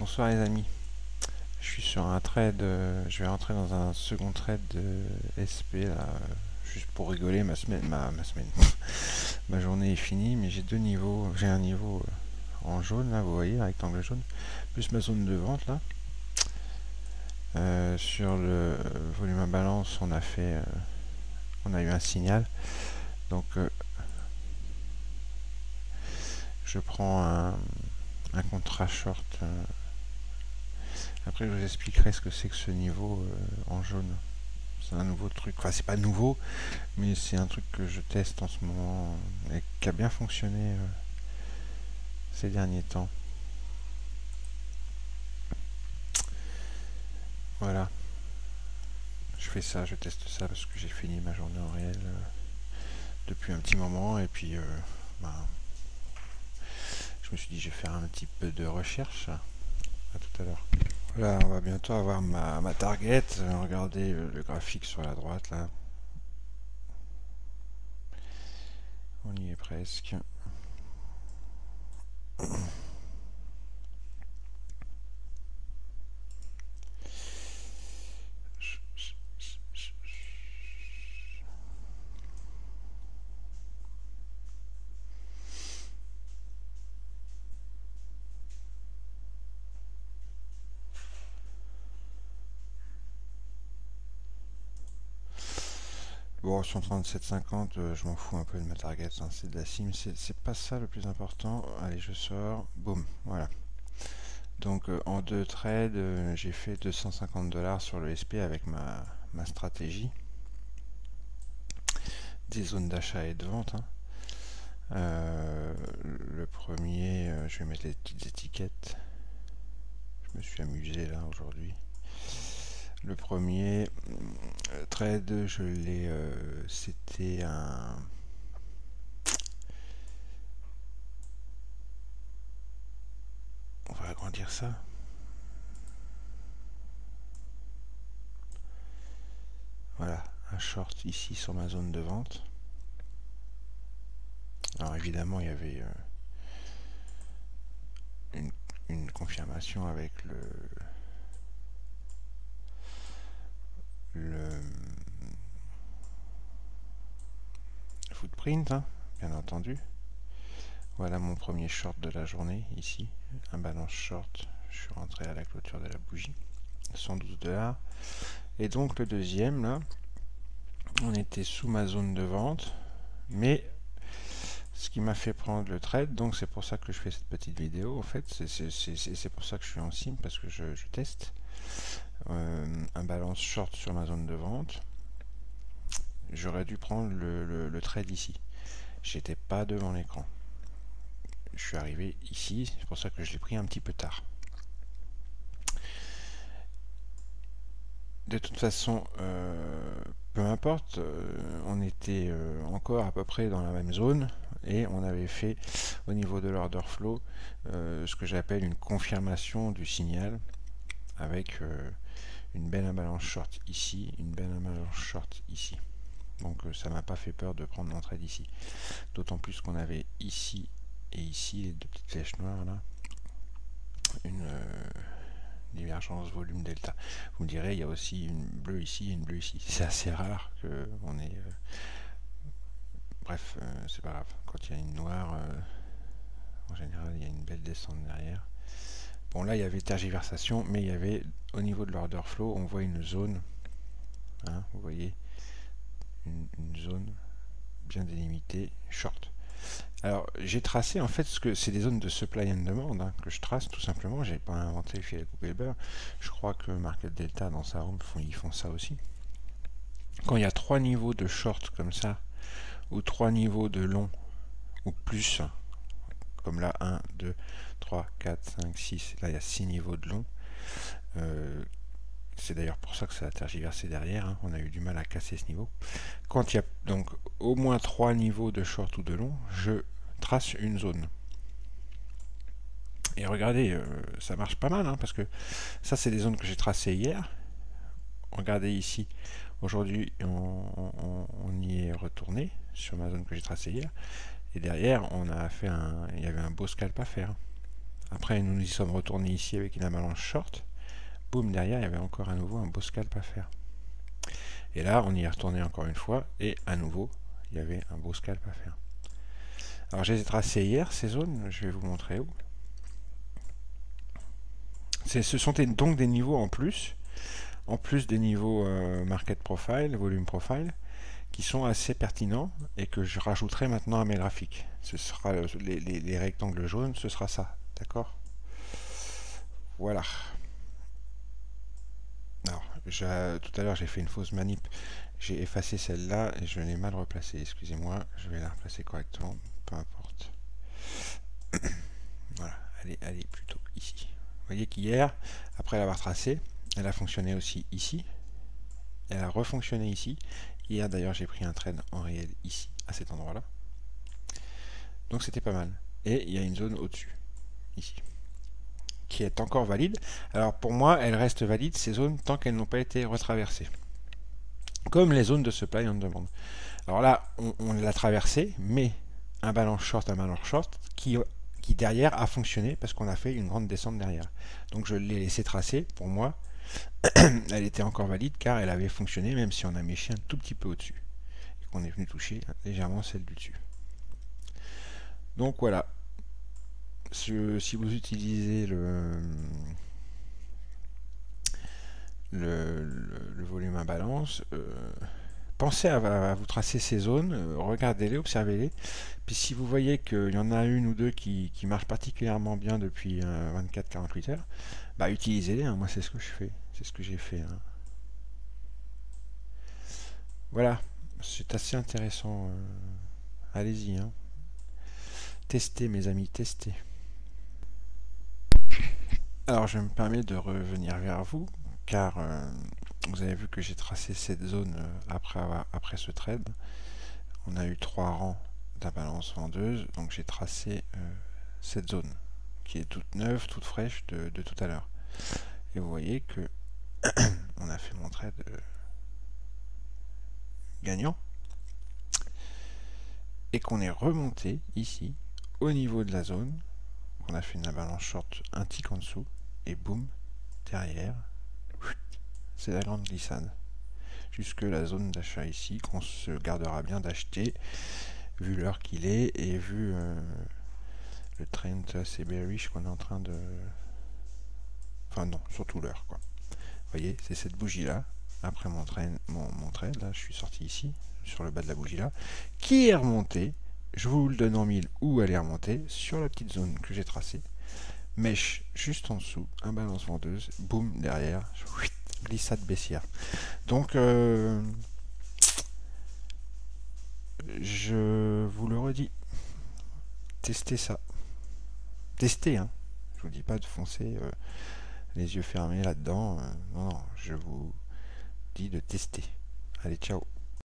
Bonsoir les amis, je suis sur un trade, je vais rentrer dans un second trade de SP là, juste pour rigoler. Ma semaine, ma semaine, ma journée est finie, mais j'ai deux niveaux, j'ai un niveau en jaune là, vous voyez, rectangle jaune, plus ma zone de vente là. Sur le volume à balance, on a fait, on a eu un signal, donc je prends un contrat short. Après, je vous expliquerai ce que c'est que ce niveau en jaune. C'est un nouveau truc. Enfin, c'est pas nouveau, mais c'est un truc que je teste en ce moment et qui a bien fonctionné ces derniers temps. Voilà. Je fais ça, je teste ça parce que j'ai fini ma journée en réel depuis un petit moment et puis ben, je me suis dit je vais faire un petit peu de recherche. À tout à l'heure. Voilà, on va bientôt avoir ma target. Regardez le graphique sur la droite là. On y est presque. Bon, 137,50, je m'en fous un peu de ma target, hein, c'est de la sim, c'est pas ça le plus important. Allez, je sors, boum, voilà. Donc en deux trades, j'ai fait 250 $ sur le SP avec ma stratégie des zones d'achat et de vente. Hein. Le premier, je vais mettre les petites étiquettes. Je me suis amusé là aujourd'hui. Le premier trade, je l'ai, c'était un... On va agrandir ça. Voilà, un short ici sur ma zone de vente. Alors évidemment, il y avait une confirmation avec le footprint, hein, bien entendu. Voilà mon premier short de la journée, ici, un balance short. Je suis rentré à la clôture de la bougie, 112 $. Et donc le deuxième, là, on était sous ma zone de vente, mais ce qui m'a fait prendre le trade, donc c'est pour ça que je fais cette petite vidéo, en fait, c'est pour ça que je suis en sim, parce que je teste un balance short sur ma zone de vente. J'aurais dû prendre le trade ici. J'étais pas devant l'écran. Je suis arrivé ici, c'est pour ça que je l'ai pris un petit peu tard. De toute façon, peu importe, on était encore à peu près dans la même zone et on avait fait au niveau de l'order flow ce que j'appelle une confirmation du signal avec une belle imbalance short ici, une belle imbalance short ici. Donc ça m'a pas fait peur de prendre mon trade ici. D'autant plus qu'on avait ici et ici les deux petites flèches noires là, une divergence volume delta. Vous me direz, il y a aussi une bleue ici et une bleue ici. C'est assez rare qu'on ait... bref, c'est pas grave. Quand il y a une noire, en général, il y a une belle descente derrière. Bon, là, il y avait tergiversation, mais il y avait, au niveau de l'order flow, on voit une zone. Hein, vous voyez, une zone bien délimitée, short. Alors, j'ai tracé, en fait, ce que c'est des zones de supply and demand hein, que je trace, tout simplement. J'ai pas inventé le fil à couper le beurre. Je crois que Market Delta, dans sa room, ils font ça aussi. Quand il y a trois niveaux de short comme ça, ou trois niveaux de long, ou plus, comme là, 1, 2, 3, 4, 5, 6, là, il y a 6 niveaux de long. C'est d'ailleurs pour ça que ça a tergiversé derrière, hein. On a eu du mal à casser ce niveau. Quand il y a donc au moins 3 niveaux de short ou de long, je trace une zone. Et regardez, ça marche pas mal, hein, parce que ça, c'est des zones que j'ai tracées hier. Regardez ici, aujourd'hui, on y est retourné sur ma zone que j'ai tracée hier. Et derrière, on a fait il y avait un beau scalp à faire. Après, nous nous y sommes retournés ici avec une avalanche short. Boum, derrière, il y avait encore à nouveau un beau scalp à faire. Et là, on y est retourné encore une fois, et à nouveau, il y avait un beau scalp à faire. Alors, je les ai tracés hier, ces zones, je vais vous montrer où. Ce sont donc des niveaux en plus des niveaux market profile, volume profile, qui sont assez pertinents et que je rajouterai maintenant à mes graphiques. Ce sera les rectangles jaunes, ce sera ça, d'accord? Voilà. Alors, tout à l'heure j'ai fait une fausse manip, j'ai effacé celle-là et je l'ai mal replacée, excusez-moi, je vais la replacer correctement, peu importe. Voilà, elle est plutôt ici. Vous voyez qu'hier, après l'avoir tracée, elle a fonctionné aussi ici, elle a refonctionné ici. Hier d'ailleurs j'ai pris un trade en réel ici, à cet endroit-là. Donc c'était pas mal. Et il y a une zone au-dessus, ici, qui est encore valide. Alors pour moi, elles restent valides, ces zones, tant qu'elles n'ont pas été retraversées. Comme les zones de supply and demand. Alors là, on l'a traversé, mais un balance short, qui derrière a fonctionné parce qu'on a fait une grande descente derrière. Donc je l'ai laissé tracer, pour moi, elle était encore valide car elle avait fonctionné même si on a méché un tout petit peu au-dessus. Et qu'on est venu toucher légèrement celle du dessus. Donc voilà. Si vous utilisez le volume à balance, pensez à vous tracer ces zones, regardez-les, observez-les. Puis si vous voyez qu'il y en a une ou deux qui marchent particulièrement bien depuis 24-48 heures, bah utilisez-les, hein. Moi c'est ce que je fais, c'est ce que j'ai fait. Hein. Voilà, c'est assez intéressant. Allez-y, hein. Testez mes amis, testez. Alors je me permets de revenir vers vous, car vous avez vu que j'ai tracé cette zone après ce trade. On a eu 3 rangs de la balance vendeuse, donc j'ai tracé cette zone, qui est toute neuve, toute fraîche de tout à l'heure. Et vous voyez que on a fait mon trade gagnant, et qu'on est remonté ici, au niveau de la zone, on a fait une balance short un tick en dessous, et boum, derrière, c'est la grande glissade. Jusque la zone d'achat ici, qu'on se gardera bien d'acheter, vu l'heure qu'il est, et vu le trend assez bearish qu'on est en train de... Enfin non, surtout l'heure, quoi. Vous voyez, c'est cette bougie-là, après mon trade, là, je suis sorti ici, sur le bas de la bougie-là, qui est remontée, je vous le donne en mille, où elle est remontée, sur la petite zone que j'ai tracée, mèche juste en dessous, un balance vendeuse, boum, derrière, glissade baissière. Donc, je vous le redis, testez ça. Testez, hein. Je vous dis pas de foncer les yeux fermés là-dedans. Non, non, je vous dis de tester. Allez, ciao.